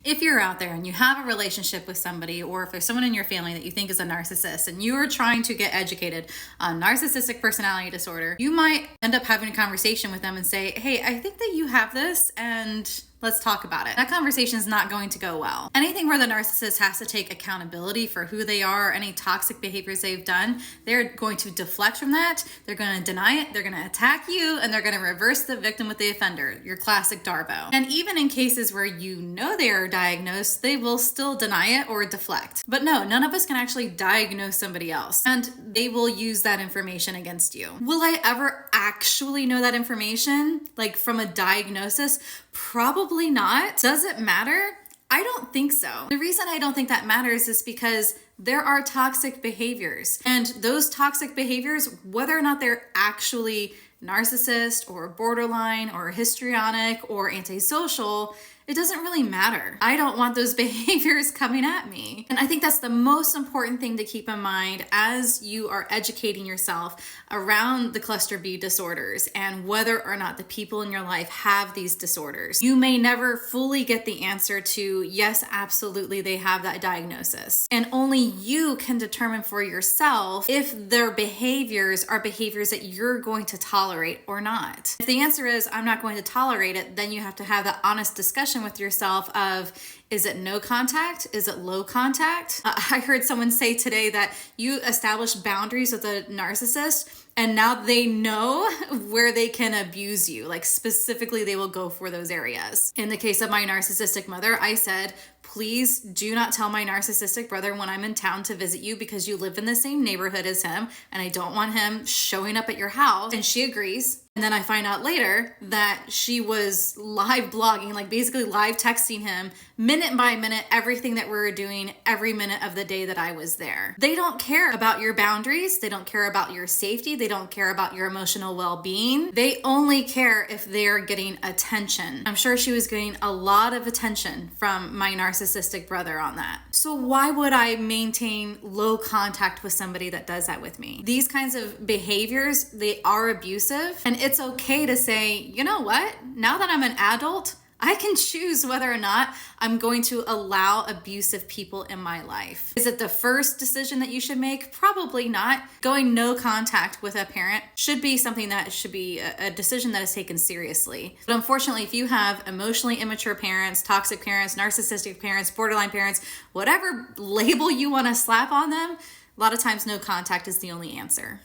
If you're out there and you have a relationship with somebody, or if there's someone in your family that you think is a narcissist and you are trying to get educated on narcissistic personality disorder, you might end up having a conversation with them and say, hey, I think that you have this and let's talk about it. That conversation is not going to go well. Anything where the narcissist has to take accountability for who they are, any toxic behaviors they've done, they're going to deflect from that. They're going to deny it. They're going to attack you, and they're going to reverse the victim with the offender, your classic Darbo. And even in cases where you know they are diagnosed, they will still deny it or deflect. But no, none of us can actually diagnose somebody else, and they will use that information against you. Will I ever actually know that information, like from a diagnosis? Probably not. Does it matter? I don't think so. The reason I don't think that matters is because there are toxic behaviors, and those toxic behaviors, whether or not they're actually narcissist or borderline or histrionic or antisocial, it doesn't really matter. I don't want those behaviors coming at me. And I think that's the most important thing to keep in mind as you are educating yourself around the cluster B disorders and whether or not the people in your life have these disorders. You may never fully get the answer to, yes, absolutely, they have that diagnosis. And only you can determine for yourself if their behaviors are behaviors that you're going to tolerate or not. If the answer is, I'm not going to tolerate it, then you have to have that honest discussion with yourself of, is it no contact? Is it low contact? I heard someone say today that you establish boundaries with a narcissist and now they know where they can abuse you. Like specifically, they will go for those areas. In the case of my narcissistic mother, I said, please do not tell my narcissistic brother when I'm in town to visit you because you live in the same neighborhood as him and I don't want him showing up at your house. And she agrees. And then I find out later that she was live blogging, like basically live texting him minute by minute, everything that we were doing every minute of the day that I was there. They don't care about your boundaries. They don't care about your safety. They don't care about your emotional well-being. They only care if they're getting attention. I'm sure she was getting a lot of attention from my narcissistic brother on that. So why would I maintain low contact with somebody that does that with me? These kinds of behaviors, they are abusive, and it's okay to say, you know what? Now that I'm an adult, I can choose whether or not I'm going to allow abusive people in my life. Is it the first decision that you should make? Probably not. Going no contact with a parent should be something that should be a decision that is taken seriously. But unfortunately, if you have emotionally immature parents, toxic parents, narcissistic parents, borderline parents, whatever label you want to slap on them, a lot of times no contact is the only answer.